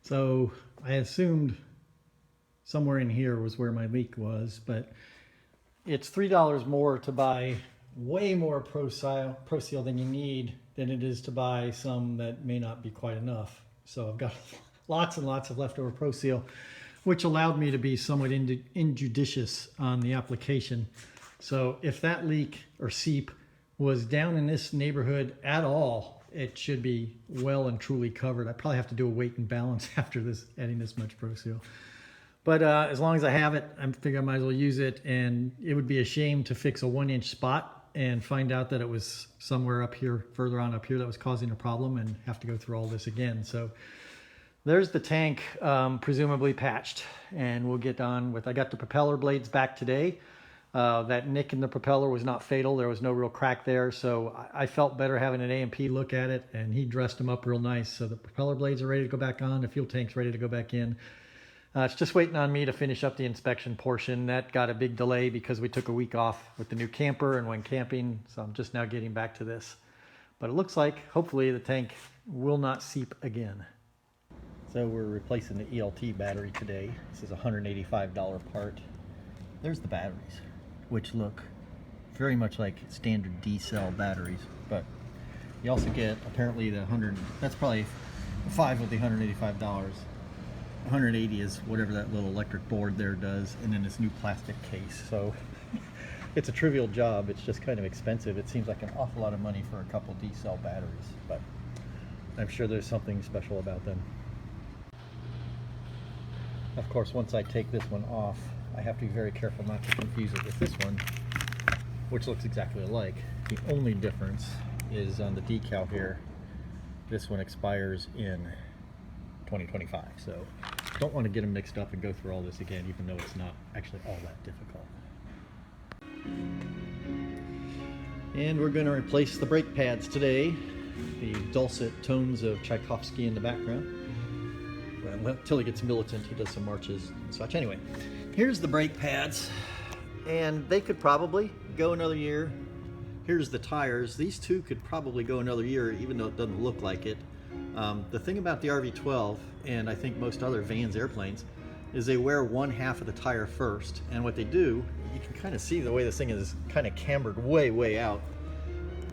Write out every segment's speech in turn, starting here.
So I assumed somewhere in here was where my leak was, but it's $3 more to buy way more Pro Seal than you need than it is to buy some that may not be quite enough. So I've got lots and lots of leftover Pro Seal, which allowed me to be somewhat injudicious on the application. So if that leak or seep was down in this neighborhood at all, it should be well and truly covered. I probably have to do a weight and balance after this, adding this much Pro Seal. But as long as I have it, I figure I might as well use it. And it would be a shame to fix a 1-inch spot and find out that it was somewhere up here, further on up here, that was causing a problem and have to go through all this again. So there's the tank, presumably patched, and we'll get on with, I got the propeller blades back today. That nick in the propeller was not fatal. There was no real crack there. So I felt better having an A&P look at it, and he dressed them up real nice. So the propeller blades are ready to go back on. The fuel tank's ready to go back in. It's just waiting on me to finish up the inspection portion. That got a big delay because we took a week off with the new camper and went camping. So I'm just now getting back to this. But it looks like, hopefully, the tank will not seep again. So we're replacing the ELT battery today. This is a $185 part. There's the batteries, which look very much like standard D-cell batteries, but you also get apparently the 100, that's probably 5 with the $185. 180 is whatever that little electric board there does, and then this new plastic case. So it's a trivial job, it's just kind of expensive. It seems like an awful lot of money for a couple D-cell batteries, but I'm sure there's something special about them. Of course, once I take this one off, I have to be very careful not to confuse it with this one, which looks exactly alike. The only difference is on the decal here. This one expires in 2025, so don't want to get them mixed up and go through all this again, even though it's not actually all that difficult. And we're going to replace the brake pads today. The dulcet tones of Tchaikovsky in the background. Well, until he gets militant, he does some marches and such. Anyway, here's the brake pads, and they could probably go another year. Here's the tires. These two could probably go another year, even though it doesn't look like it. The thing about the RV-12, and I think most other Vans airplanes, is they wear one half of the tire first, and what they do, you can kind of see the way this thing is kind of cambered way out.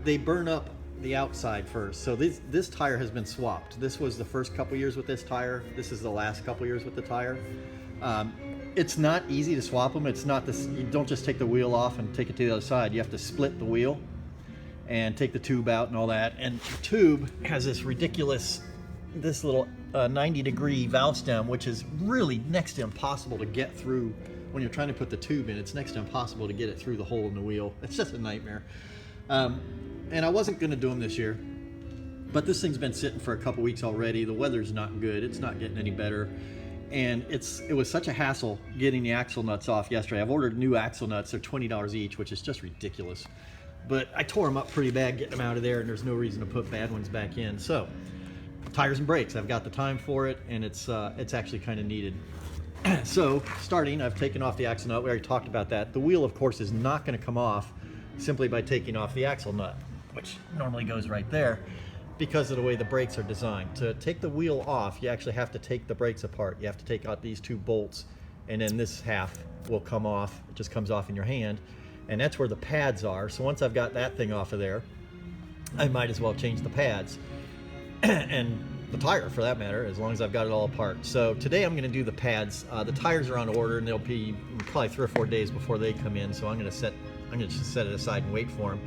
They burn up the outside first. So this tire has been swapped. This was the first couple years with this tire. This is the last couple years with the tire. It's not easy to swap them. It's not this, you don't just take the wheel off and take it to the other side. You have to split the wheel and take the tube out and all that. And the tube has this ridiculous, this little 90-degree valve stem, which is really next to impossible to get through when you're trying to put the tube in. It's next to impossible to get it through the hole in the wheel. It's just a nightmare. And I wasn't going to do them this year, but this thing's been sitting for a couple weeks already. The weather's not good. It's not getting any better. And it was such a hassle getting the axle nuts off yesterday. I've ordered new axle nuts. They're $20 each, which is just ridiculous. But I tore them up pretty bad getting them out of there, and there's no reason to put bad ones back in. So tires and brakes, I've got the time for it, and it's actually kind of needed. So starting, I've taken off the axle nut. We already talked about that. The wheel, of course, is not going to come off simply by taking off the axle nut, which normally goes right there, because of the way the brakes are designed. To take the wheel off, you actually have to take the brakes apart. You have to take out these two bolts, and then this half will come off. It just comes off in your hand, and that's where the pads are. So once I've got that thing off of there, I might as well change the pads and the tire, for that matter, as long as I've got it all apart. So today I'm going to do the pads. The tires are on order, and they'll be probably 3 or 4 days before they come in. So I'm going to just set it aside and wait for them.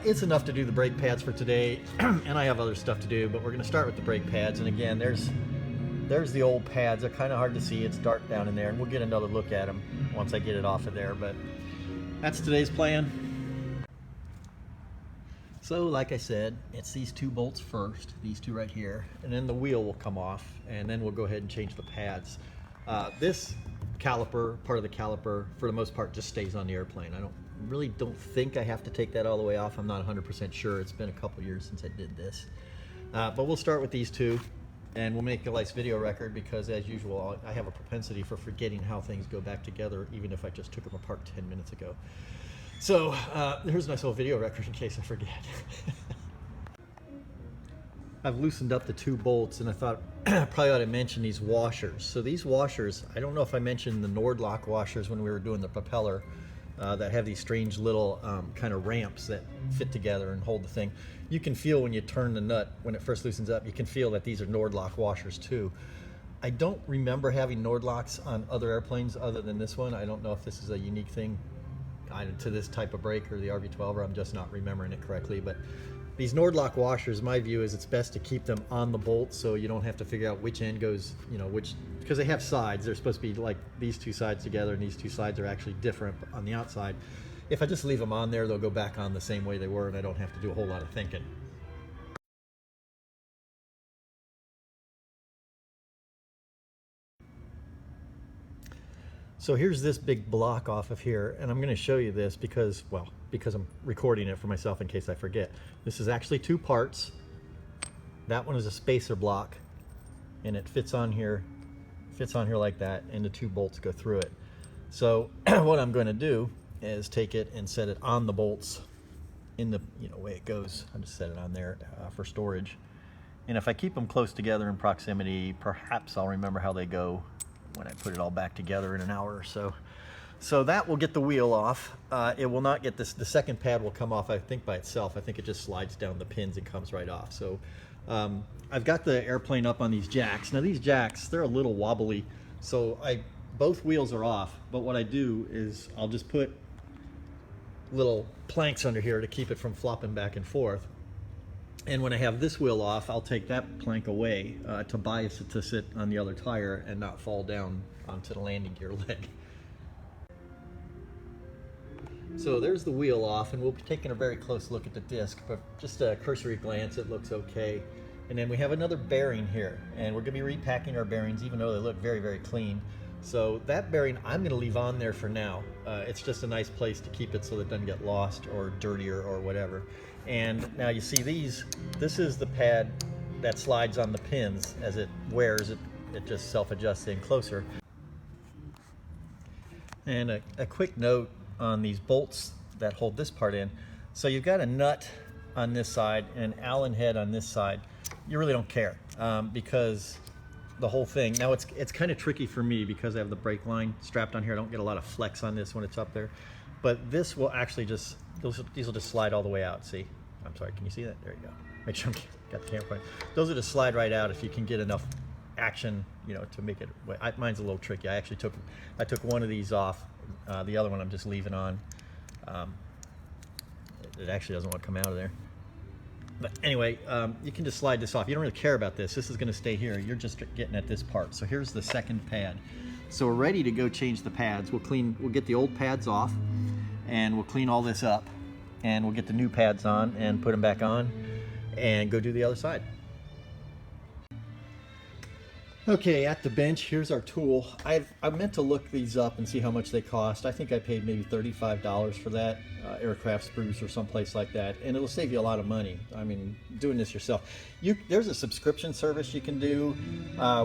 It's enough to do the brake pads for today, and I have other stuff to do, but we're going to start with the brake pads. And again, there's the old pads. They're kind of hard to see. It's dark down in there, and we'll get another look at them once I get it off of there. But that's today's plan. So like I said, it's these two bolts first, these two right here, and then the wheel will come off, and then we'll go ahead and change the pads. This caliper, part of the caliper, for the most part, just stays on the airplane. I really don't think I have to take that all the way off. I'm not 100% sure. It's been a couple years since I did this. But we'll start with these two, and we'll make a nice video record, because as usual, I have a propensity for forgetting how things go back together, even if I just took them apart 10 minutes ago. So here's a nice little video record in case I forget. I've loosened up the 2 bolts, and I thought I probably ought to mention these washers. So these washers, I don't know if I mentioned the Nordlock washers when we were doing the propeller, that have these strange little kind of ramps that fit together and hold the thing. You can feel when you turn the nut, when it first loosens up, you can feel that these are Nordlock washers too. I don't remember having Nordlocks on other airplanes other than this one. I don't know if this is a unique thing to this type of brake or the RV-12, or I'm just not remembering it correctly. But these Nordlock washers, my view is it's best to keep them on the bolt so you don't have to figure out which end goes, which, because they have sides. They're supposed to be like these 2 sides together, and these 2 sides are actually different on the outside. If I just leave them on there, they'll go back on the same way they were, and I don't have to do a whole lot of thinking. So here's this big block off of here, and I'm going to show you this because I'm recording it for myself in case I forget. This is actually 2 parts. That one is a spacer block, and it fits on here like that, and the 2 bolts go through it. So what I'm going to do is take it and set it on the bolts in the way it goes. I just set it on there for storage. And if I keep them close together in proximity, perhaps I'll remember how they go when I put it all back together in an hour or so. So that will get the wheel off. It will not get this. The second pad will come off, I think, by itself. I think it just slides down the pins and comes right off. So I've got the airplane up on these jacks. Now these jacks, they're a little wobbly, so both wheels are off. But what I do is I'll just put little planks under here to keep it from flopping back and forth. And when I have this wheel off, I'll take that plank away to bias it to sit on the other tire and not fall down onto the landing gear leg. So there's the wheel off, and we'll be taking a very close look at the disc, but just a cursory glance, it looks okay. And then we have another bearing here, and we're going to be repacking our bearings even though they look very, very clean. So that bearing I'm going to leave on there for now. It's just a nice place to keep it so that it doesn't get lost or dirtier or whatever. And now you see this is the pad that slides on the pins. As it wears, it just self-adjusts in closer. And a quick note on these bolts that hold this part in. So you've got a nut on this side and an Allen head on this side. You really don't care because the whole thing, now it's kind of tricky for me because I have the brake line strapped on here. I don't get a lot of flex on this when it's up there. But this will actually just, these will just slide all the way out, see? I'm sorry, can you see that? There you go. Make sure I got the camera point. Those will just slide right out if you can get enough action, to make it, mine's a little tricky. I took one of these off. The other one I'm just leaving on. It actually doesn't want to come out of there. But anyway, you can just slide this off. You don't really care about this. This is going to stay here. You're just getting at this part. So here's the second pad. So we're ready to go change the pads. We'll get the old pads off, and we'll clean all this up, and we'll get the new pads on and put them back on and go do the other side. Okay, at the bench, here's our tool. I meant to look these up and see how much they cost. I think I paid maybe $35 for that, Aircraft Spruce or someplace like that, and it'll save you a lot of money. I mean, doing this yourself. There's a subscription service you can do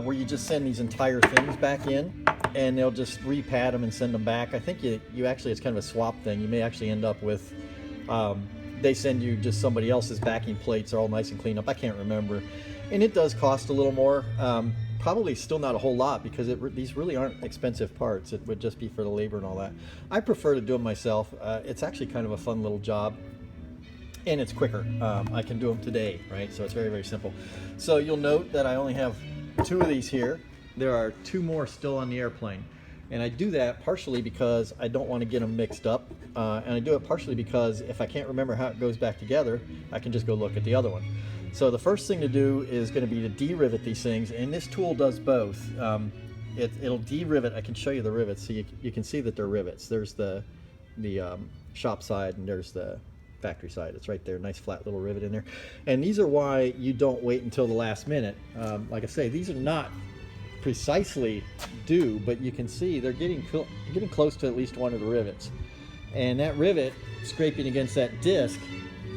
where you just send these entire things back in, and they'll just repad them and send them back. I think you actually, it's kind of a swap thing. You may actually end up with, they send you just somebody else's backing plates are all nice and clean up. I can't remember. And it does cost a little more. Probably still not a whole lot because these really aren't expensive parts. It would just be for the labor and all that. I prefer to do them myself. It's actually kind of a fun little job, and it's quicker. I can do them today, right? So it's very, very simple. So you'll note that I only have 2 of these here. There are 2 more still on the airplane. And I do that partially because I don't want to get them mixed up. And I do it partially because if I can't remember how it goes back together, I can just go look at the other one. So the first thing to do is going to be to de-rivet these things, and this tool does both. It'll de-rivet. I can show you the rivets so you can see that they're rivets. There's the shop side and there's the factory side. It's right there, nice flat little rivet in there. And these are why you don't wait until the last minute. Like I say, these are not precisely due, but you can see they're getting close to at least one of the rivets. And that rivet scraping against that disc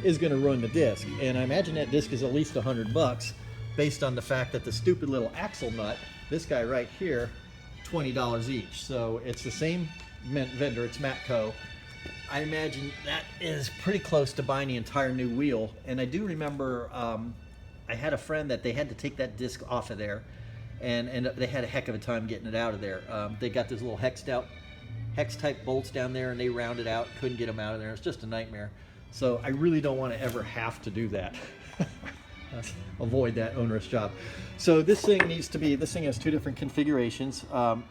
is going to ruin the disc, and I imagine that disc is at least $100 based on the fact that the stupid little axle nut, this guy right here, $20 each. So it's the same vendor, it's Matco. I imagine that is pretty close to buying the entire new wheel. And I do remember I had a friend that they had to take that disc off of there, and they had a heck of a time getting it out of there. They got those little hex type bolts down there, and they rounded out, couldn't get them out of there. It's just a nightmare. So I really don't want to ever have to do that. Avoid that onerous job. So this thing has two different configurations.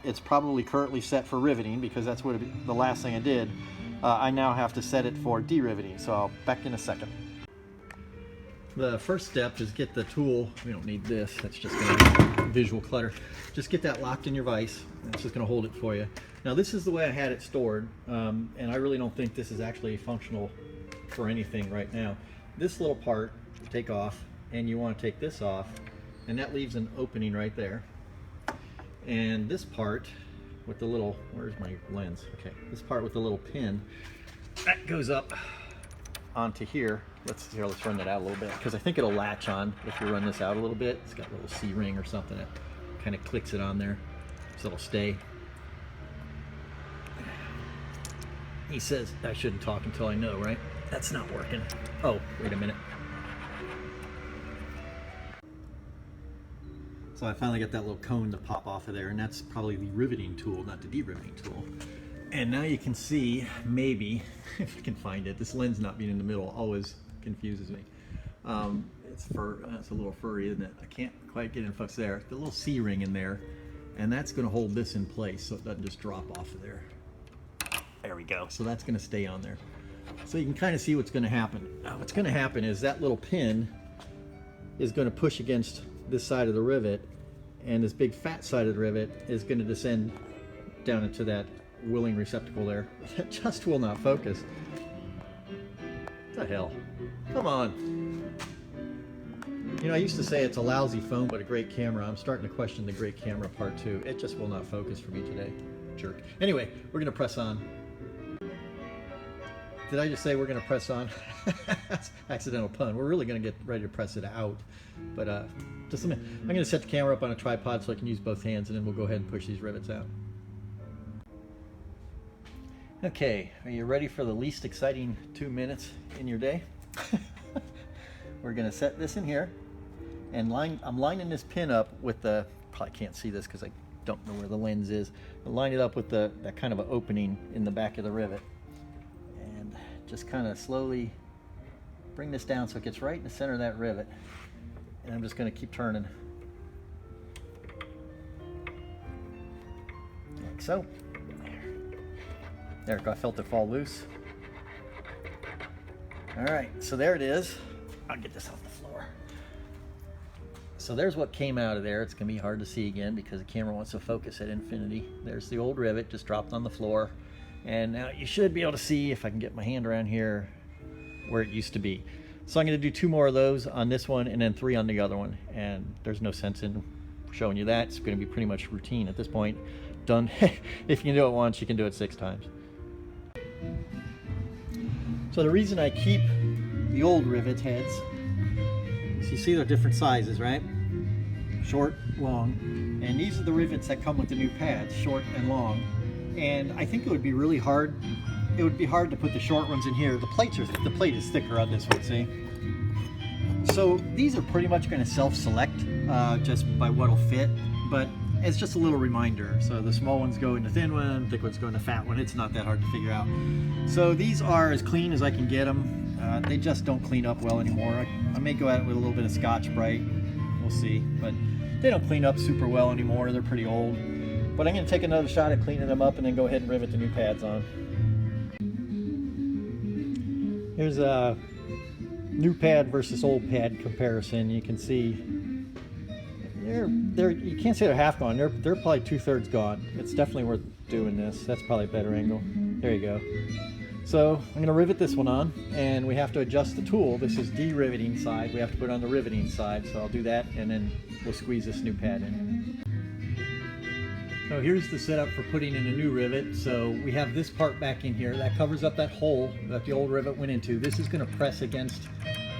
It's probably currently set for riveting because that's what the last thing I did. I now have to set it for de-riveting, so I'll back in a second. The first step is get the tool. We don't need this, that's just going to be visual clutter. Just get that locked in your vise, and it's just going to hold it for you. Now this is the way I had it stored, and I really don't think this is actually functional for anything right now. This little part, take off, and you want to take this off, and that leaves an opening right there. And this part with the little, where's my lens? Okay, this part with the little pin, that goes up onto here. Let's run that out a little bit, because I think it'll latch on if you run this out a little bit. It's got a little C-ring or something that kind of clicks it on there, so it'll stay. He says I shouldn't talk until I know, right? That's not working. Oh, wait a minute. So I finally got that little cone to pop off of there, and that's probably the riveting tool, not the de-riveting tool. And now you can see, maybe, if I can find it, this lens not being in the middle always confuses me. It's a little furry, isn't it? I can't quite get in focus there. The little C-ring in there, and that's going to hold this in place so it doesn't just drop off of there. There we go. So that's going to stay on there. So you can kind of see what's going to happen. What's going to happen is that little pin is going to push against this side of the rivet, and this big fat side of the rivet is going to descend down into that willing receptacle there. That just will not focus. What the hell? Come on. You know, I used to say it's a lousy phone but a great camera. I'm starting to question the great camera part too. It just will not focus for me today. Jerk. Anyway, we're going to press on. Did I just say we're going to press on? That's accidental pun. We're really going to get ready to press it out. But just a minute. I'm going to set the camera up on a tripod so I can use both hands, and then we'll go ahead and push these rivets out. Okay, are you ready for the least exciting 2 minutes in your day? We're going to set this in here, and I'm lining this pin up with the, probably can't see this because I don't know where the lens is. I'll line it up with that kind of an opening in the back of the rivet. Just kind of slowly bring this down so it gets right in the center of that rivet. And I'm just going to keep turning. Like so. There, I felt it fall loose. Alright, so there it is. I'll get this off the floor. So there's what came out of there. It's going to be hard to see again because the camera wants to focus at infinity. There's the old rivet just dropped on the floor. And now you should be able to see, if I can get my hand around here, where it used to be. So I'm going to do 2 more of those on this one and then 3 on the other one. And there's no sense in showing you that. It's going to be pretty much routine at this point. Done. If you can do it once, you can do it 6 times. So the reason I keep the old rivet heads, so you see they're different sizes, right? Short, long. And these are the rivets that come with the new pads, short and long. And I think it would be really hard. It would be hard to put the short ones in here. The plate is thicker on this one, see? So these are pretty much going to self-select just by what'll fit, but it's just a little reminder. So the small ones go in the thin one, thick ones go in the fat one. It's not that hard to figure out. So these are as clean as I can get them. They just don't clean up well anymore. I may go at it with a little bit of Scotch-Brite. We'll see, but they don't clean up super well anymore. They're pretty old. But I'm going to take another shot at cleaning them up and then go ahead and rivet the new pads on. Here's a new pad versus old pad comparison. You can see you can't say they're half gone. They're probably 2/3 gone. It's definitely worth doing this. That's probably a better angle. There you go. So I'm going to rivet this one on, and we have to adjust the tool. This is de-riveting side. We have to put it on the riveting side. So I'll do that, and then we'll squeeze this new pad in. So here's the setup for putting in a new rivet. So we have this part back in here that covers up that hole that the old rivet went into. This is going to press against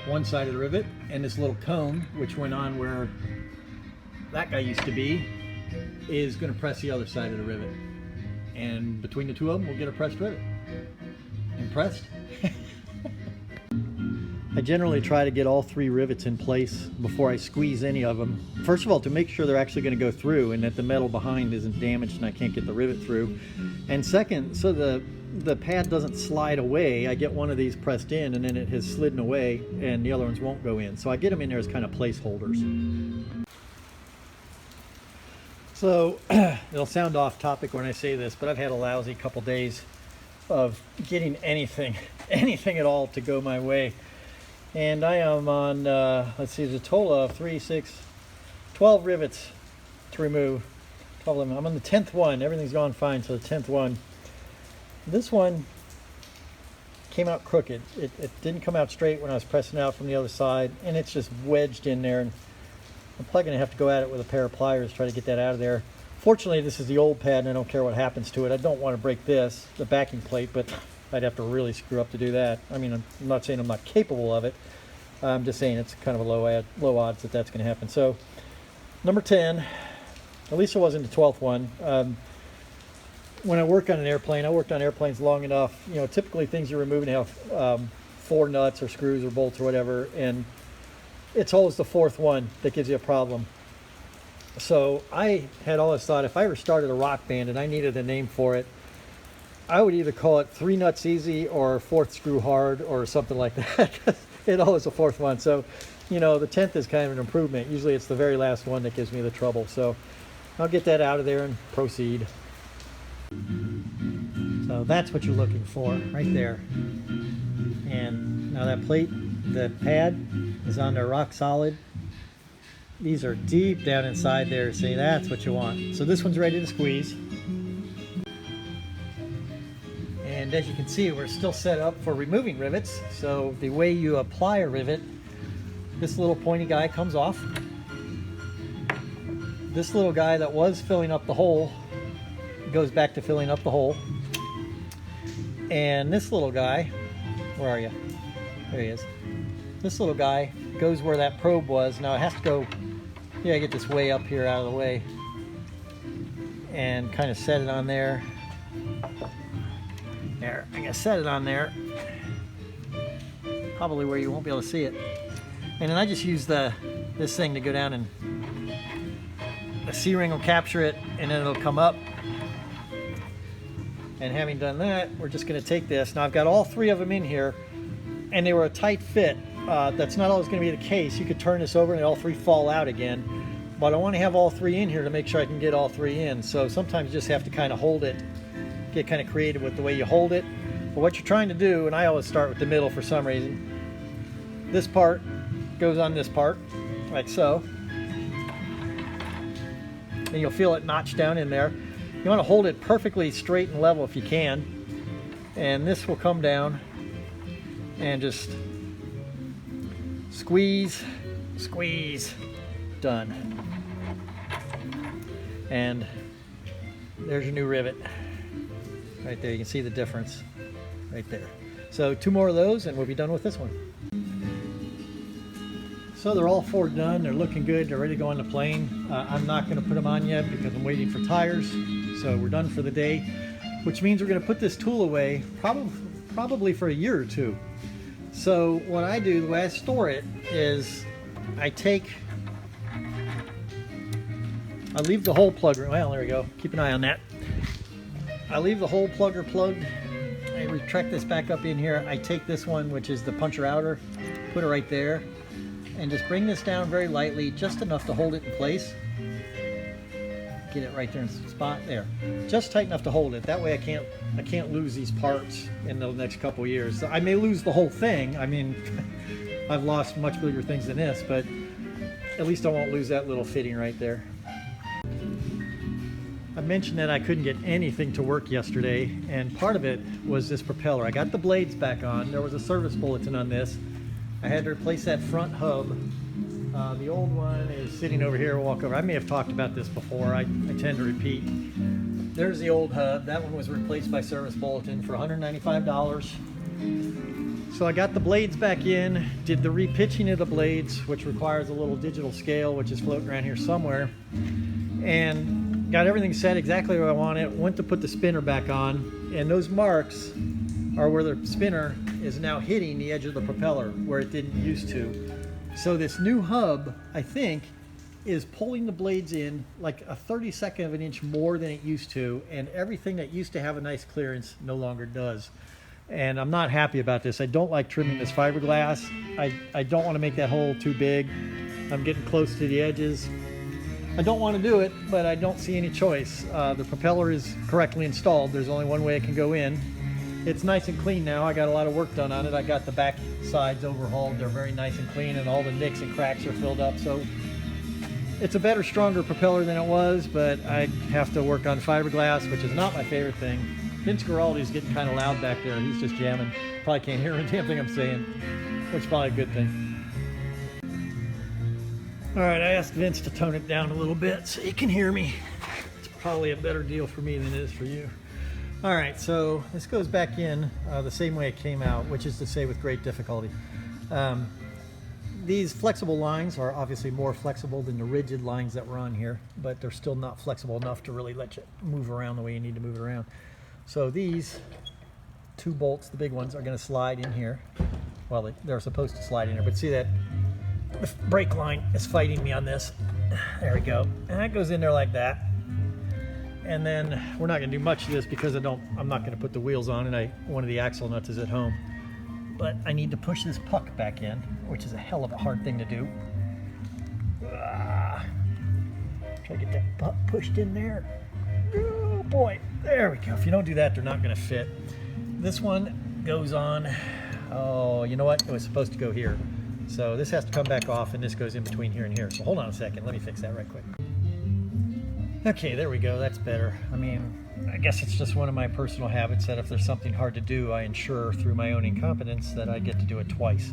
one side of the rivet, and this little cone, which went on where that guy used to be, is going to press the other side of the rivet. And between the two of them, we'll get a pressed rivet. Impressed? I generally try to get all 3 rivets in place before I squeeze any of them. First of all, to make sure they're actually going to go through and that the metal behind isn't damaged and I can't get the rivet through. And second, so the pad doesn't slide away, I get one of these pressed in and then it has slidden away and the other ones won't go in. So I get them in there as kind of placeholders. So it'll sound off topic when I say this, but I've had a lousy couple days of getting anything at all to go my way. And I am on, let's see, there's a total of 12 rivets to remove. 12 of them. I'm on the 10th one. Everything's gone fine, so the 10th one. This one came out crooked. It didn't come out straight when I was pressing it out from the other side, and it's just wedged in there. And I'm probably going to have to go at it with a pair of pliers, try to get that out of there. Fortunately, this is the old pad, and I don't care what happens to it. I don't want to break this, the backing plate, but I'd have to really screw up to do that. I mean, I'm not saying I'm not capable of it. I'm just saying it's kind of a low odds that that's going to happen. So, number 10, at least it wasn't the 12th one. When I work on an airplane, I worked on airplanes long enough. You know, typically things you're removing have 4 nuts or screws or bolts or whatever, and it's always the 4th one that gives you a problem. So I had always thought if I ever started a rock band and I needed a name for it, I would either call it 3 nuts easy or 4th screw hard or something like that. It always the 4th one. So, you know, the 10th is kind of an improvement. Usually it's the very last one that gives me the trouble. So I'll get that out of there and proceed. So that's what you're looking for right there. And now that plate, the pad is on there rock solid. These are deep down inside there. See, that's what you want. So this one's ready to squeeze. And as you can see, we're still set up for removing rivets. So the way you apply a rivet, this little pointy guy comes off. This little guy that was filling up the hole goes back to filling up the hole. And this little guy, where are you? There he is. This little guy goes where that probe was. Now it has to go, yeah, get this way up here out of the way and kind of set it on there. There, I'm gonna set it on there, probably where you won't be able to see it. And then I just use this thing to go down, and the C-ring will capture it, and then it'll come up. And having done that, we're just gonna take this. Now I've got all 3 of them in here, and they were a tight fit. That's not always gonna be the case. You could turn this over and all 3 fall out again. But I wanna have all 3 in here to make sure I can get all 3 in. So sometimes you just have to kind of hold it, get kind of creative with the way you hold it. But what you're trying to do, and I always start with the middle for some reason, this part goes on this part, like so. And you'll feel it notch down in there. You want to hold it perfectly straight and level if you can. And this will come down and just squeeze, squeeze, done. And there's your new rivet. Right there, you can see the difference right there. So 2 more of those and we'll be done with this one. So they're all 4 done, they're looking good, they're ready to go on the plane. I'm not going to put them on yet because I'm waiting for tires. So we're done for the day, which means we're going to put this tool away probably for a year or 2. So what I do, the way I store it is I leave the hole plugger, well there we go, keep an eye on that. I leave the hole plugger plugged. I retract this back up in here. I take this one, which is the puncher outer, put it right there, and just bring this down very lightly, just enough to hold it in place. Get it right there in the spot there. Just tight enough to hold it. That way I can't lose these parts in the next couple years. I may lose the whole thing. I mean, I've lost much bigger things than this, but at least I won't lose that little fitting right there. I mentioned that I couldn't get anything to work yesterday, and part of it was this propeller. I got the blades back on. There was a service bulletin on this. I had to replace that front hub. The old one is sitting over here. We'll walk over. I may have talked about this before. I tend to repeat. There's the old hub. That one was replaced by service bulletin for $195. So I got the blades back in, did the repitching of the blades, which requires a little digital scale, which is floating around here somewhere, and got everything set exactly where I want it. Went to put the spinner back on, and those marks or where the spinner is now hitting the edge of the propeller where it didn't used to. So this new hub, I think, is pulling the blades in like a 32nd of an inch more than it used to, and everything that used to have a nice clearance no longer does. And I'm not happy about this. I don't like trimming this fiberglass. I don't want to make that hole too big. I'm getting close to the edges. I don't want to do it, but I don't see any choice. The propeller is correctly installed. There's only one way it can go in. It's nice and clean now. I got a lot of work done on it. I got the back sides overhauled. They're very nice and clean, and all the nicks and cracks are filled up. So it's a better, stronger propeller than it was, but I have to work on fiberglass, which is not my favorite thing. Vince Guaraldi's getting kind of loud back there. He's just jamming. Probably can't hear a damn thing I'm saying, which is probably a good thing. All right, I asked Vince to tone it down a little bit so he can hear me. It's probably a better deal for me than it is for you. All right, so this goes back in the same way it came out, which is to say with great difficulty. These flexible lines are obviously more flexible than the rigid lines that were on here, but they're still not flexible enough to really let you move around the way you need to move it around. So these two bolts, the big ones, are going to slide in here. Well, they're supposed to slide in here, but see that the brake line is fighting me on this. There we go. And that goes in there like that. And then we're not going to do much of this because I'm not going to put the wheels on, and one of the axle nuts is at home. But I need to push this puck back in, which is a hell of a hard thing to do. Try to get that puck pushed in there. Oh boy, there we go. If you don't do that, they're not going to fit. This one goes on. Oh, you know what? It was supposed to go here. So this has to come back off, and this goes in between here and here. So hold on a second. Let me fix that right quick. Okay, there we go. That's better. I mean, I guess it's just one of my personal habits that if there's something hard to do, I ensure through my own incompetence that I get to do it twice.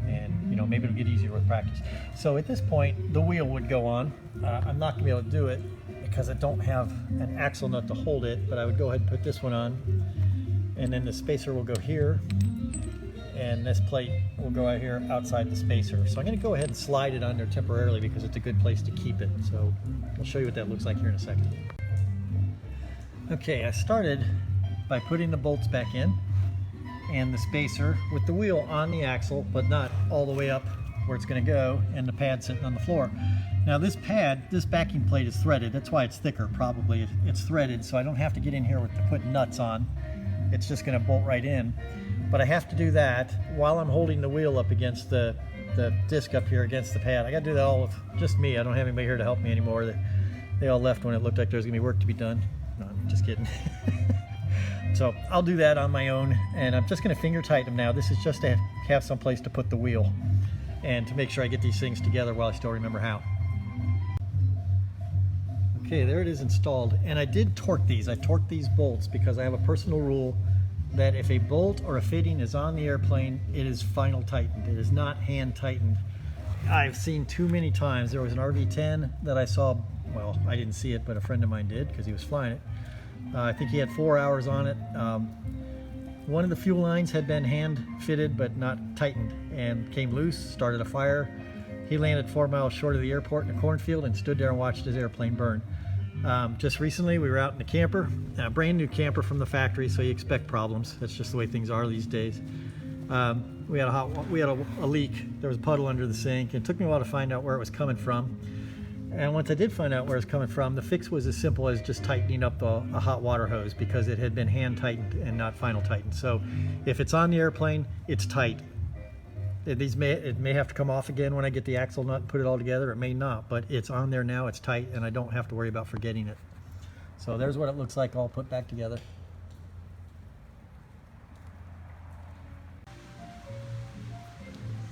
And, you know, maybe it'll get easier with practice. So at this point, the wheel would go on. I'm not going to be able to do it because I don't have an axle nut to hold it, but I would go ahead and put this one on. And then the spacer will go here. And this plate will go out here outside the spacer. So I'm going to go ahead and slide it on there temporarily because it's a good place to keep it. So I'll show you what that looks like here in a second. Okay, I started by putting the bolts back in and the spacer with the wheel on the axle, but not all the way up where it's going to go, and the pad sitting on the floor. Now this pad, this backing plate is threaded. That's why it's thicker, probably. It's threaded, so I don't have to get in here to put nuts on. It's just going to bolt right in. But I have to do that while I'm holding the wheel up against the disc up here against the pad. I got to do that all with just me. I don't have anybody here to help me anymore. They all left when it looked like there was going to be work to be done. No, I'm just kidding. So I'll do that on my own, and I'm just going to finger tighten them now. This is just to have some place to put the wheel and to make sure I get these things together while I still remember how. Okay, there it is installed, and I did torque these. I torqued these bolts because I have a personal rule that if a bolt or a fitting is on the airplane, it is final tightened. It is not hand tightened. I've seen too many times. There was an RV-10 that I saw, well, I didn't see it, but a friend of mine did because he was flying it. I think he had 4 hours on it. One of the fuel lines had been hand fitted but not tightened and came loose, started a fire. He landed 4 miles short of the airport in a cornfield and stood there and watched his airplane burn. Just recently we were out in a camper, a brand new camper from the factory, so you expect problems. That's just the way things are these days. We had a leak. There was a puddle under the sink, and it took me a while to find out where it was coming from. And once I did find out where it's coming from, the fix was as simple as just tightening up a hot water hose because it had been hand tightened and not final tightened. So if it's on the airplane, it's tight. It may have to come off again when I get the axle nut and put it all together. It may not, but it's on there now, it's tight, and I don't have to worry about forgetting it. So there's what it looks like all put back together.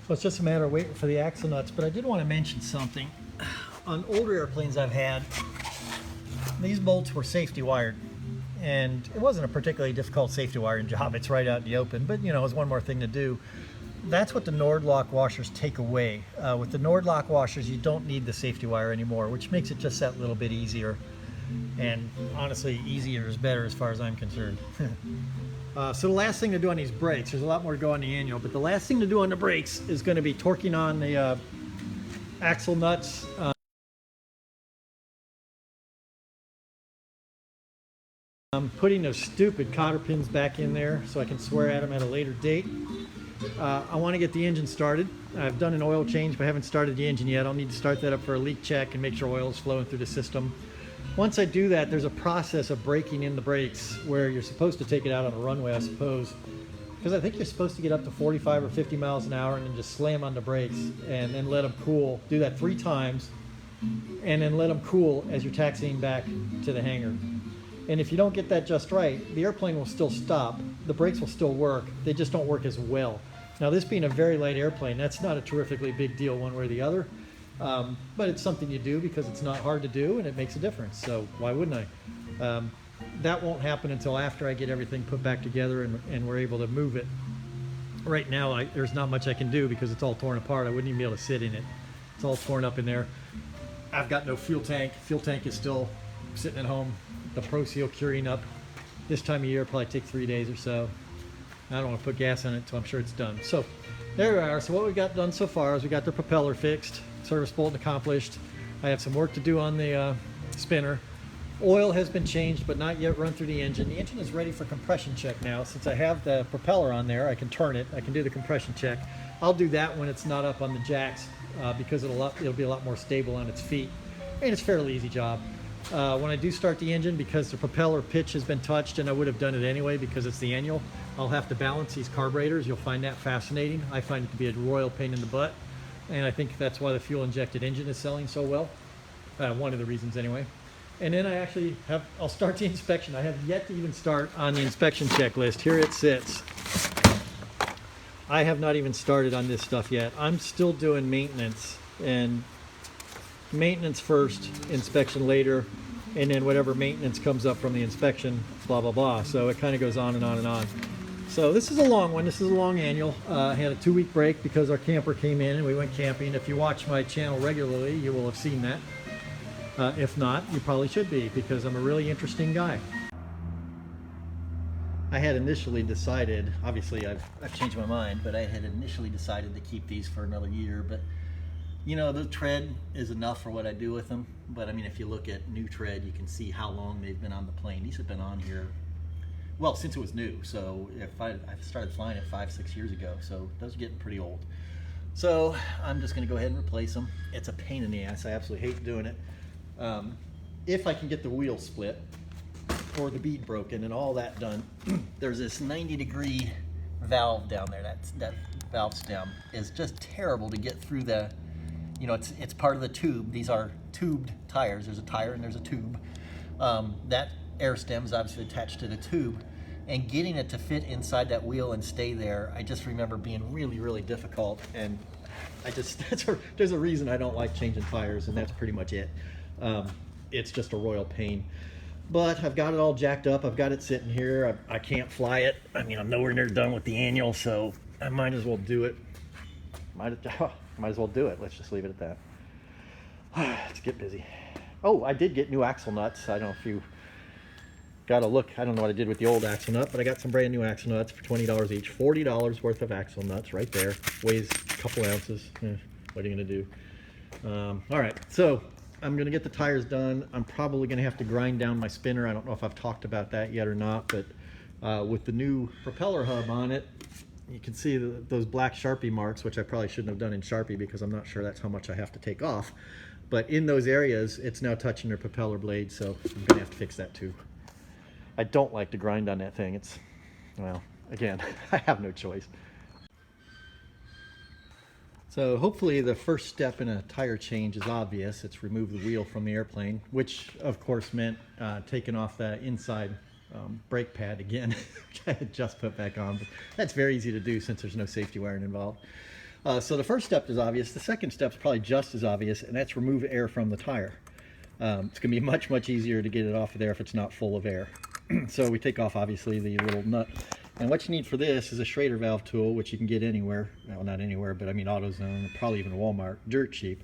So it's just a matter of waiting for the axle nuts, but I did want to mention something. On older airplanes I've had, these bolts were safety wired, and it wasn't a particularly difficult safety wiring job. It's right out in the open, but you know, it's one more thing to do. That's what the Nord-Lock washers take away. With the Nord-Lock washers, you don't need the safety wire anymore, which makes it just that little bit easier. And honestly, easier is better as far as I'm concerned. So the last thing to do on these brakes, there's a lot more to go on the annual, but the last thing to do on the brakes is going to be torquing on the axle nuts. I'm putting those stupid cotter pins back in there so I can swear at them at a later date. I want to get the engine started. I've done an oil change, but I haven't started the engine yet. I'll need to start that up for a leak check and make sure oil is flowing through the system. Once I do that, there's a process of breaking in the brakes where you're supposed to take it out on a runway, I suppose. Because I think you're supposed to get up to 45 or 50 miles an hour and then just slam on the brakes and then let them cool. Do that 3 times and then let them cool as you're taxiing back to the hangar. And if you don't get that just right, the airplane will still stop. The brakes will still work. They just don't work as well. Now, this being a very light airplane, that's not a terrifically big deal one way or the other. But it's something you do because it's not hard to do and it makes a difference. So why wouldn't I? That won't happen until after I get everything put back together and we're able to move it. Right now, there's not much I can do because it's all torn apart. I wouldn't even be able to sit in it. It's all torn up in there. I've got no fuel tank. Fuel tank is still sitting at home. The Pro Seal curing up. This time of year probably take 3 days or so. I don't want to put gas in it until I'm sure it's done. So there we are. So what we got done so far is we got the propeller fixed, service bolt accomplished. I have some work to do on the spinner. Oil has been changed but not yet run through the engine. The engine is ready for compression check now. Since I have the propeller on there, I can turn it. I can do the compression check. I'll do that when it's not up on the jacks because it'll be a lot more stable on its feet. And it's a fairly easy job. When I do start the engine, because the propeller pitch has been touched, and I would have done it anyway because it's the annual, I'll have to balance these carburetors. You'll find that fascinating. I find it to be a royal pain in the butt, and I think that's why the fuel-injected engine is selling so well. One of the reasons anyway. And then I'll start the inspection. I have yet to even start on the inspection checklist. Here it sits. I have not even started on this stuff yet. I'm still doing maintenance, and maintenance first, inspection later, and then whatever maintenance comes up from the inspection, blah, blah, blah. So it kind of goes on and on and on. So this is a long one. This is a long annual. I had a 2-week break because our camper came in and we went camping. If you watch my channel regularly, you will have seen that. If not, you probably should be, because I'm a really interesting guy. I had initially decided, obviously I've changed my mind, but I had initially decided to keep these for another year. But you know, the tread is enough for what I do with them. But I mean, if you look at new tread, you can see how long they've been on the plane. These have been on here, well, since it was new. So if I started flying it 5-6 years ago, so those are getting pretty old. So I'm just gonna go ahead and replace them. It's a pain in the ass. I absolutely hate doing it. If I can get the wheel split or the bead broken and all that done, there's this 90-degree valve down there. That valve stem is just terrible to get through the, you know, it's part of the tube. These are tubed tires. There's a tire and there's a tube. That air stem is obviously attached to the tube, and getting it to fit inside that wheel and stay there, I just remember being really, really difficult. And there's a reason I don't like changing tires, and that's pretty much it. It's just a royal pain. But I've got it all jacked up. I've got it sitting here. I can't fly it. I mean, I'm nowhere near done with the annual, so I might as well do it. Might as well do it. Let's just leave it at that. Let's get busy. Oh, I did get new axle nuts. I don't know if you got a look. I don't know what I did with the old axle nut, but I got some brand new axle nuts for $20 each. $40 worth of axle nuts right there. Weighs a couple ounces. What are you going to do? All right, so I'm going to get the tires done. I'm probably going to have to grind down my spinner. I don't know if I've talked about that yet or not, but with the new propeller hub on it, you can see those black Sharpie marks, which I probably shouldn't have done in Sharpie because I'm not sure that's how much I have to take off. But in those areas, it's now touching their propeller blade, so I'm going to have to fix that too. I don't like to grind on that thing. It's, well, again, I have no choice. So hopefully the first step in a tire change is obvious. It's remove the wheel from the airplane, which of course meant taking off that inside brake pad again, which I had just put back on. But that's very easy to do since there's no safety wiring involved. So the first step is obvious. The second step is probably just as obvious, and that's remove air from the tire. It's going to be much, much easier to get it off of there if it's not full of air. So we take off, obviously, the little nut. And what you need for this is a Schrader valve tool, which you can get anywhere. Well, not anywhere, but I mean AutoZone, probably even Walmart, dirt cheap.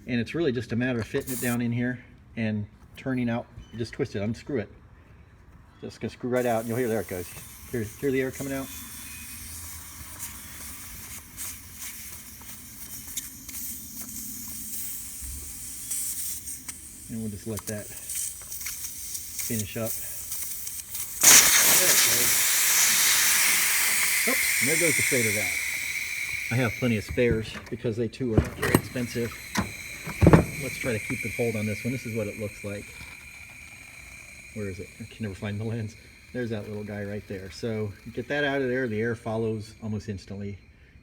And it's really just a matter of fitting it down in here and turning out. You just twist it, unscrew it. Just gonna screw right out, and you'll hear there it goes. Hear the air coming out? And we'll just let that finish up. Oops, and there goes the fader valve. I have plenty of spares because they too are not very expensive. Let's try to keep the hold on this one. This is what it looks like. Where is it? I can never find the lens. There's that little guy right there. So get that out of there. The air follows almost instantly.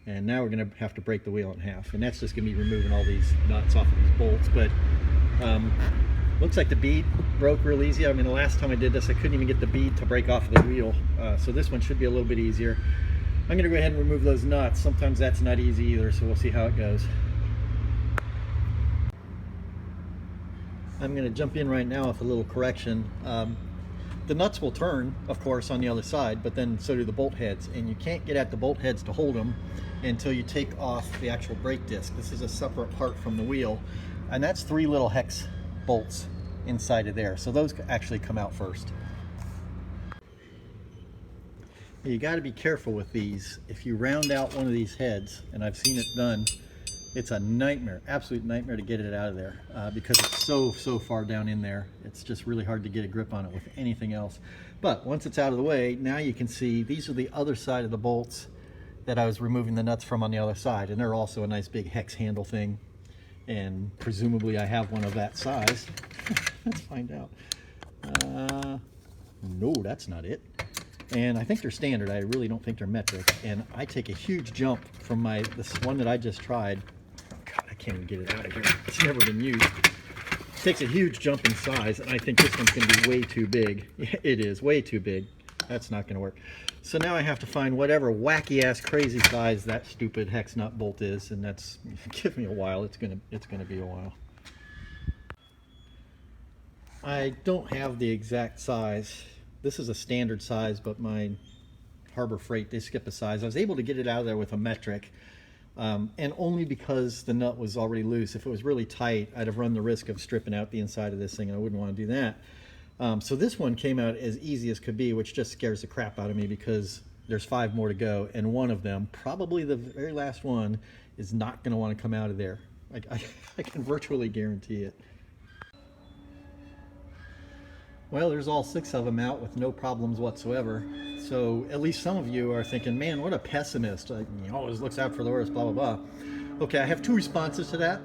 And now we're going to have to break the wheel in half. And that's just going to be removing all these nuts off of these bolts. But looks like the bead broke real easy. I mean, the last time I did this, I couldn't even get the bead to break off of the wheel. So this one should be a little bit easier. I'm going to go ahead and remove those nuts. Sometimes that's not easy either, so we'll see how it goes. I'm going to jump in right now with a little correction. The nuts will turn, of course, on the other side, but then so do the bolt heads. And you can't get at the bolt heads to hold them until you take off the actual brake disc. This is a separate part from the wheel. And that's 3 little hex bolts inside of there. So those actually come out first. You got to be careful with these. If you round out one of these heads, and I've seen it done, it's a nightmare, absolute nightmare to get it out of there because it's so far down in there. It's just really hard to get a grip on it with anything else. But once it's out of the way, now you can see these are the other side of the bolts that I was removing the nuts from on the other side, and they're also a nice big hex handle thing, and presumably I have one of that size. Let's find out. No, that's not it. And I think they're standard. I really don't think they're metric. And I take a huge jump from this one that I just tried. God, I can't even get it out of here. It's never been used. It takes a huge jump in size, and I think this one's going to be way too big. Yeah, it is way too big. That's not going to work. So now I have to find whatever wacky ass crazy size that stupid hex nut bolt is, and that's give me a while. It's gonna be a while. I don't have the exact size. This is a standard size, but my Harbor Freight, they skip a size. I was able to get it out of there with a metric, and only because the nut was already loose. If it was really tight, I'd have run the risk of stripping out the inside of this thing, and I wouldn't want to do that. So this one came out as easy as could be, which just scares the crap out of me because there's 5 more to go, and one of them, probably the very last one, is not going to want to come out of there. I can virtually guarantee it. Well, there's all 6 of them out with no problems whatsoever. So at least some of you are thinking, man, what a pessimist. He always looks out for the worst, blah, blah, blah. Okay, I have 2 responses to that.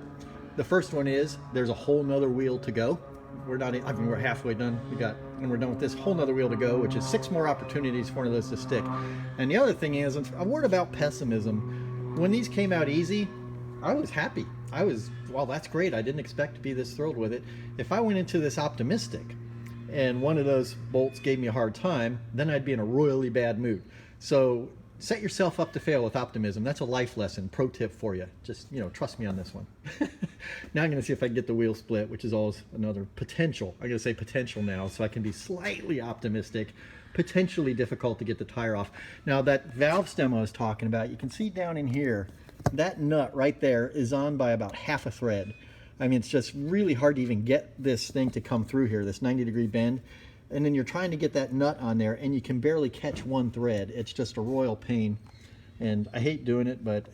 The first one is there's a whole nother wheel to go. We're halfway done. And we're done with this whole nother wheel to go, which is 6 more opportunities for one of those to stick. And the other thing is, a word about pessimism. When these came out easy, I was happy. Well, that's great. I didn't expect to be this thrilled with it. If I went into this optimistic, and one of those bolts gave me a hard time, then I'd be in a royally bad mood. So set yourself up to fail with optimism. That's a life lesson, pro tip for you. Just, trust me on this one. Now I'm going to see if I can get the wheel split, which is always another potential. I'm going to say potential now, so I can be slightly optimistic, potentially difficult to get the tire off. Now that valve stem I was talking about, you can see down in here, that nut right there is on by about half a thread. I mean, it's just really hard to even get this thing to come through here, this 90-degree bend. And then you're trying to get that nut on there, and you can barely catch one thread. It's just a royal pain. And I hate doing it, but,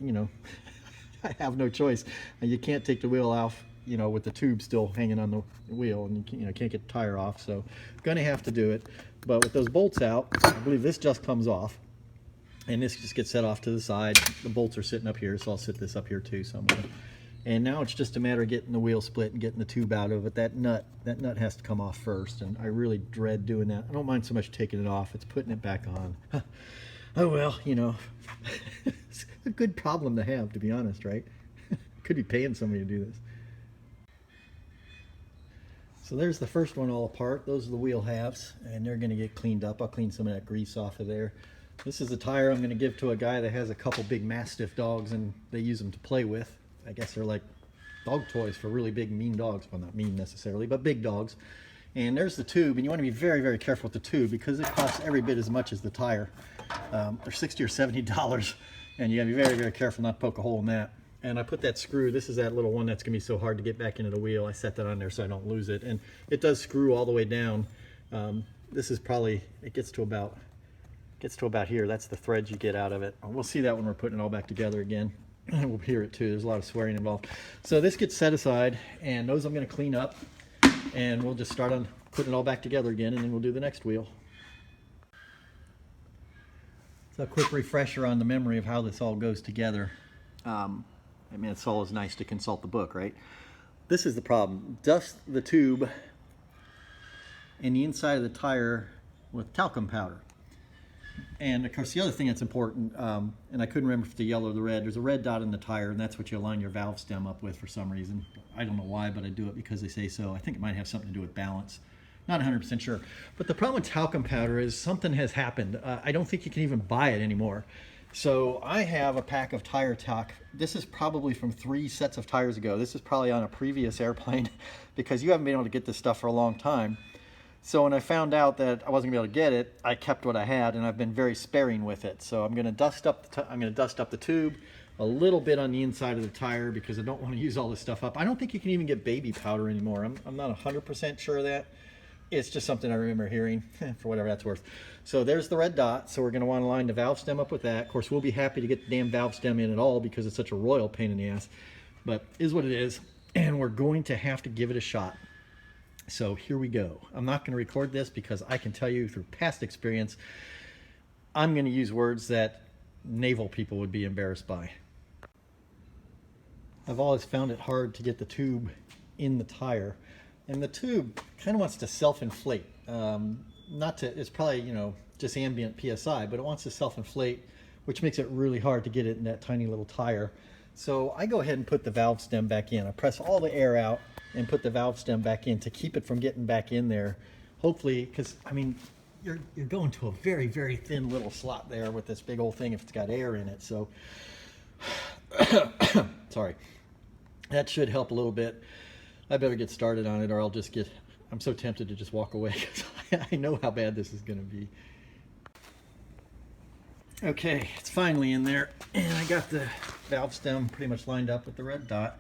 I have no choice. And you can't take the wheel off, with the tube still hanging on the wheel, and you can't get the tire off. So I'm going to have to do it. But with those bolts out, I believe this just comes off. And this just gets set off to the side. The bolts are sitting up here, so I'll sit this up here too somewhere. And now it's just a matter of getting the wheel split and getting the tube out of it. That nut has to come off first, and I really dread doing that. I don't mind so much taking it off. It's putting it back on. Oh well, it's a good problem to have, to be honest, right? Could be paying somebody to do this. So there's the first one all apart. Those are the wheel halves, and they're going to get cleaned up. I'll clean some of that grease off of there. This is a tire I'm going to give to a guy that has a couple big Mastiff dogs, and they use them to play with. I guess they're like dog toys for really big, mean dogs. Well, not mean necessarily, but big dogs. And there's the tube, and you want to be very, very careful with the tube because it costs every bit as much as the tire. They're $60 or $70, and you got to be very, very careful not to poke a hole in that. And I put that screw, this is that little one that's going to be so hard to get back into the wheel. I set that on there so I don't lose it. And it does screw all the way down. This is probably, it gets to about here. That's the threads you get out of it. We'll see that when we're putting it all back together again. We'll hear it too. There's a lot of swearing involved. So this gets set aside, and those I'm going to clean up, and we'll just start on putting it all back together again, and then we'll do the next wheel. So a quick refresher on the memory of how this all goes together. I mean, it's always nice to consult the book, right? This is the problem. Dust the tube and the inside of the tire with talcum powder. And of course the other thing that's important, and I couldn't remember if the yellow or the red, there's a red dot in the tire, and that's what you align your valve stem up with for some reason. I don't know why, but I do it because they say so. I think it might have something to do with balance. Not 100% sure. But the problem with talcum powder is something has happened. I don't think you can even buy it anymore. So I have a pack of tire talc. This is probably from 3 sets of tires ago. This is probably on a previous airplane because you haven't been able to get this stuff for a long time. So when I found out that I wasn't gonna be able to get it, I kept what I had, and I've been very sparing with it. So I'm gonna dust up the tube a little bit on the inside of the tire because I don't want to use all this stuff up. I don't think you can even get baby powder anymore. I'm not 100% sure of that. It's just something I remember hearing, for whatever that's worth. So there's the red dot. So we're gonna want to line the valve stem up with that. Of course, we'll be happy to get the damn valve stem in at all because it's such a royal pain in the ass. But is what it is, and we're going to have to give it a shot. So here we go. I'm not going to record this because I can tell you through past experience, I'm going to use words that naval people would be embarrassed by. I've always found it hard to get the tube in the tire, and the tube kind of wants to self-inflate. It's probably, you know, just ambient PSI, but it wants to self-inflate, which makes it really hard to get it in that tiny little tire. So I go ahead and put the valve stem back in. I press all the air out and put the valve stem back in to keep it from getting back in there. Hopefully, because I mean, you're going to a very, very thin little slot there with this big old thing if it's got air in it. So, sorry, that should help a little bit. I better get started on it or I'll just get, I'm so tempted to just walk away because I know how bad this is going to be. Okay, it's finally in there, and I got the valve stem pretty much lined up with the red dot.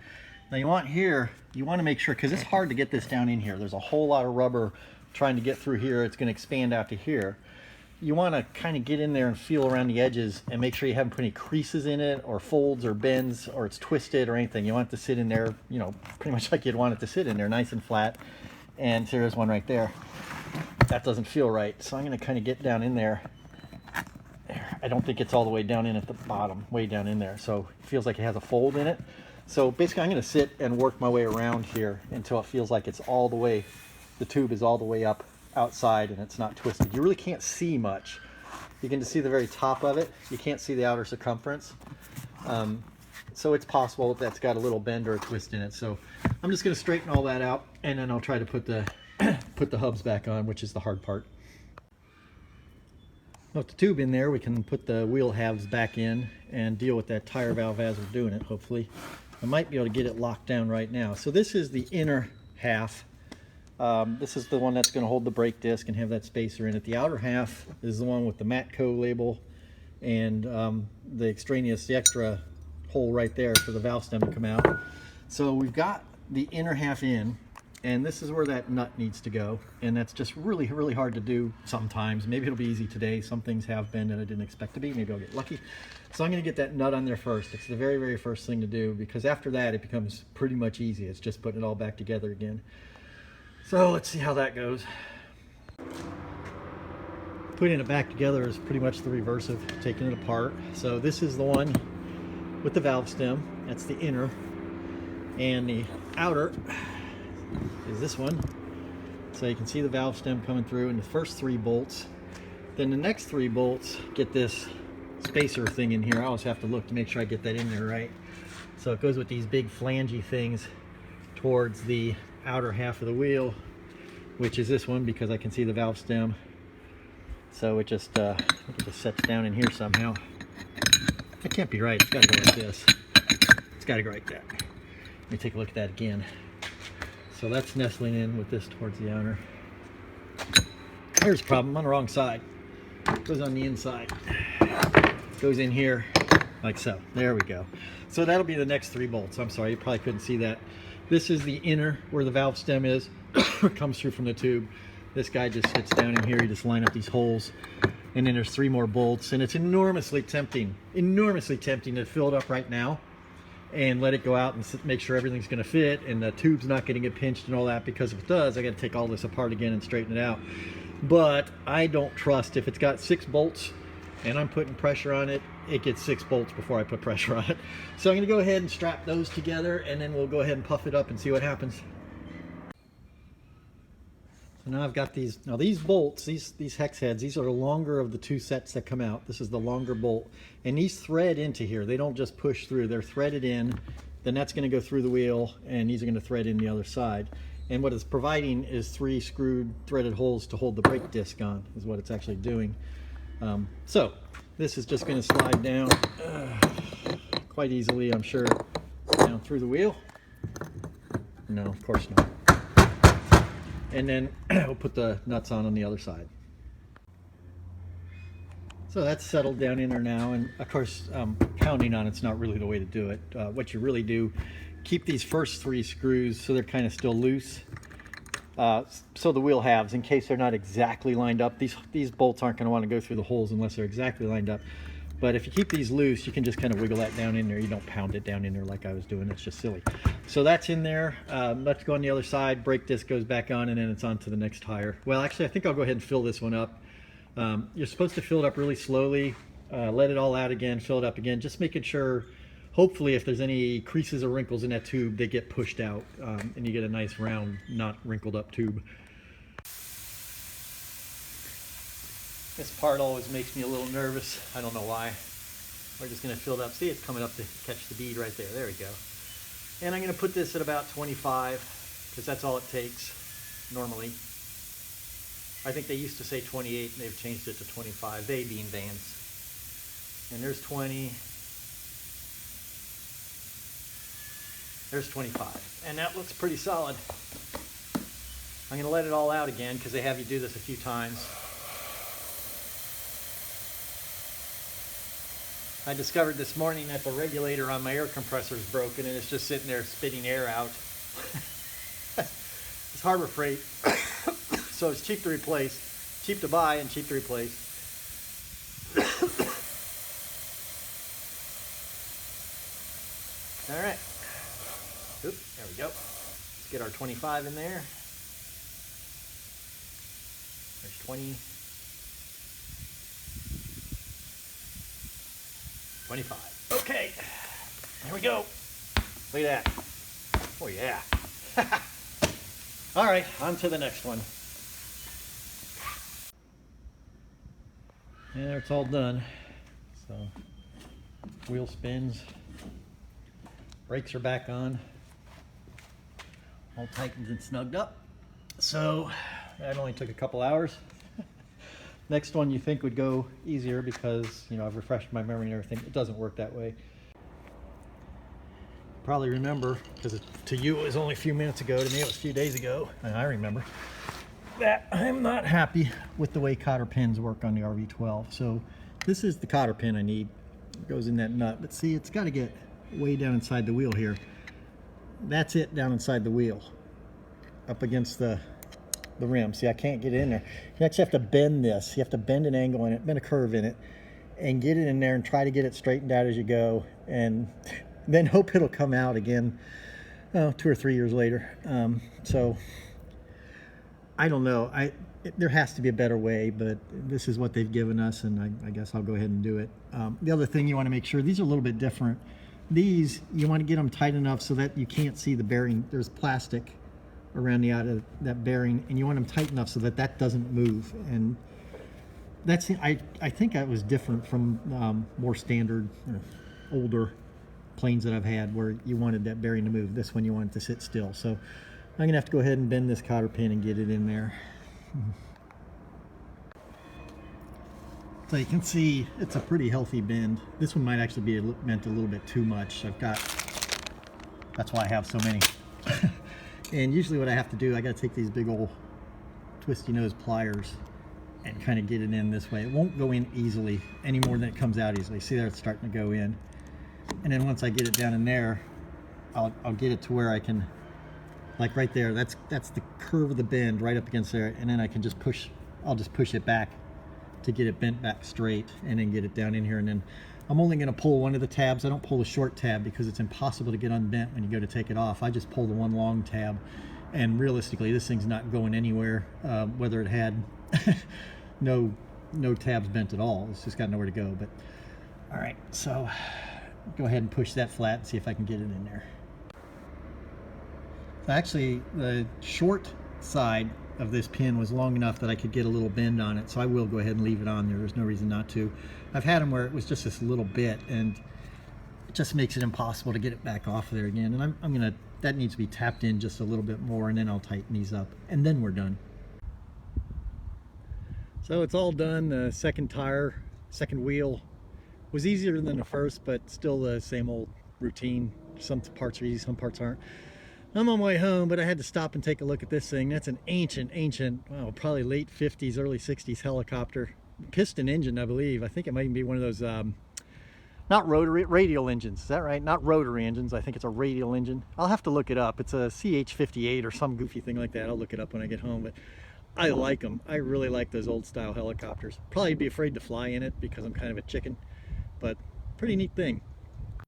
Now you want to make sure, because it's hard to get this down in here. There's a whole lot of rubber trying to get through here. It's going to expand out to here. You want to kind of get in there and feel around the edges and make sure you haven't put any creases in it or folds or bends or it's twisted or anything. You want it to sit in there, you know, pretty much like you'd want it to sit in there, nice and flat. And there's one right there. That doesn't feel right. So I'm going to kind of get down in there. I don't think it's all the way down in at the bottom, way down in there. So it feels like it has a fold in it. So basically I'm going to sit and work my way around here until it feels like it's all the way, the tube is all the way up outside and it's not twisted. You really can't see much. You can just see the very top of it. You can't see the outer circumference. So it's possible that that's got a little bend or a twist in it. So I'm just going to straighten all that out and then I'll try to put the hubs back on, which is the hard part. With the tube in there, we can put the wheel halves back in and deal with that tire valve as we're doing it, hopefully. I might be able to get it locked down right now. So this is the inner half. This is the one that's going to hold the brake disc and have that spacer in it. The outer half is the one with the Matco label and the extra hole right there for the valve stem to come out. So we've got the inner half in, and this is where that nut needs to go, and that's just really, really hard to do sometimes. Maybe it'll be easy today. Some things have been that I didn't expect to be. Maybe I'll get lucky. So I'm going to get that nut on there first. It's the very, very first thing to do, because after that it becomes pretty much easy. It's just putting it all back together again. So let's see how that goes. Putting it back together is pretty much the reverse of taking it apart. So this is the one with the valve stem. That's the inner, and the outer is this one. So you can see the valve stem coming through in the first 3 bolts. Then the next 3 bolts get this spacer thing in here. I always have to look to make sure I get that in there right. So it goes with these big flangey things towards the outer half of the wheel, which is this one, because I can see the valve stem. So it just sets down in here somehow. That can't be right. It's got to go like this. It's got to go like that. Let me take a look at that again. So that's nestling in with this towards the outer. Here's the problem, I'm on the wrong side. It goes on the inside. It goes in here like so. There we go. So that'll be the next 3 bolts. I'm sorry, you probably couldn't see that. This is the inner where the valve stem is. It comes through from the tube. This guy just sits down in here. You just line up these holes. And then there's 3 more bolts. And it's enormously tempting to fill it up right now and let it go out and make sure everything's going to fit and the tube's not going to get pinched and all that, because if it does, I got to take all this apart again and straighten it out. But I don't trust, if it's got 6 bolts and I'm putting pressure on it, it gets 6 bolts before I put pressure on it. So I'm going to go ahead and strap those together, and then we'll go ahead and puff it up and see what happens. So now I've got these, now these bolts, these hex heads, these are the longer of the 2 sets that come out. This is the longer bolt, and these thread into here. They don't just push through, they're threaded in. Then that's going to go through the wheel, and these are going to thread in the other side. And what it's providing is 3 screwed threaded holes to hold the brake disc on, is what it's actually doing. So this is just going to slide down quite easily, I'm sure, down through the wheel. No, of course not. And then we'll put the nuts on the other side. So that's settled down in there now, and of course pounding on it's not really the way to do it. What you really do, keep these first 3 screws so they're kind of still loose, so the wheel halves, in case they're not exactly lined up. These bolts aren't going to want to go through the holes unless they're exactly lined up. But if you keep these loose, you can just kind of wiggle that down in there. You don't pound it down in there like I was doing. It's just silly. So that's in there. Let's go on the other side. Brake disc goes back on, and then it's on to the next tire. Well, actually, I think I'll go ahead and fill this one up. You're supposed to fill it up really slowly. Let it all out again, fill it up again. Just making sure, hopefully, if there's any creases or wrinkles in that tube, they get pushed out, and you get a nice round, not wrinkled up tube. This part always makes me a little nervous. I don't know why. We're just going to fill it up. See, it's coming up to catch the bead right there. There we go. And I'm going to put this at about 25, because that's all it takes normally. I think they used to say 28, and they've changed it to 25. They being Vans. And there's 20. There's 25. And that looks pretty solid. I'm going to let it all out again, because they have you do this a few times. I discovered this morning that the regulator on my air compressor is broken, and it's just sitting there spitting air out. It's Harbor Freight, so it's cheap to replace, cheap to buy and cheap to replace. All right, oop, there we go. Let's get our 25 in there. There's 20. 25. Okay, here we go. Look at that. Oh yeah. All right, on to the next one. And it's all done. So wheel spins, brakes are back on, all tightened and snugged up. So that only took a couple hours. Next one you think would go easier because, you know, I've refreshed my memory and everything. It doesn't work that way. Probably remember, because to you it was only a few minutes ago, to me it was a few days ago, and I remember that I'm not happy with the way cotter pins work on the RV-12. So this is the cotter pin I need. It goes in that nut, but see, it's got to get way down inside the wheel here. That's it down inside the wheel, up against the rim. See, I can't get it in there. You actually have to bend this. You have to bend an angle in it, bend a curve in it, and get it in there and try to get it straightened out as you go, and then hope it'll come out again 2 or 3 years later. So I don't know. There has to be a better way, but this is what they've given us, and I guess I'll go ahead and do it. The other thing you want to make sure, these are a little bit different. These, you want to get them tight enough so that you can't see the bearing. There's plastic around the out of that bearing, and you want them tight enough so that that doesn't move. And that's, I think that was different from more standard older planes that I've had where you wanted that bearing to move. This one you want it to sit still. So I'm gonna have to go ahead and bend this cotter pin and get it in there. So you can see it's a pretty healthy bend. This one might actually be meant a little bit too much. That's why I have so many. And usually what I have to do, I got to take these big old twisty nose pliers and kind of get it in this way. It won't go in easily any more than it comes out easily. See there, it's starting to go in. And then once I get it down in there, I'll get it to where I can, like right there, that's the curve of the bend right up against there, and then I can just push, I'll just push it back to get it bent back straight, and then get it down in here. And then I'm only going to pull one of the tabs. I don't pull the short tab because it's impossible to get unbent when you go to take it off. I just pull the one long tab, and realistically this thing's not going anywhere, whether it had no no tabs bent at all. It's just got nowhere to go. But all right, so go ahead and push that flat and see if I can get it in there. So actually, the short side of this pin was long enough that I could get a little bend on it, so I will go ahead and leave it on there. There's no reason not to. I've had them where it was just this little bit, and it just makes it impossible to get it back off there again. And I'm gonna, that needs to be tapped in just a little bit more, and then I'll tighten these up, and then we're done. So it's all done. The second tire, second wheel was easier than the first, but still the same old routine. Some parts are easy, some parts aren't. I'm on my way home, but I had to stop and take a look at this thing. That's an ancient, well, probably late 50s, early 60s helicopter. Piston engine, I believe. I think it might even be one of those, not rotary, radial engines. Is that right? Not rotary engines. I think it's a radial engine. I'll have to look it up. It's a CH-58 or some goofy thing like that. I'll look it up when I get home, but I like them. I really like those old style helicopters. Probably be afraid to fly in it because I'm kind of a chicken, but pretty neat thing.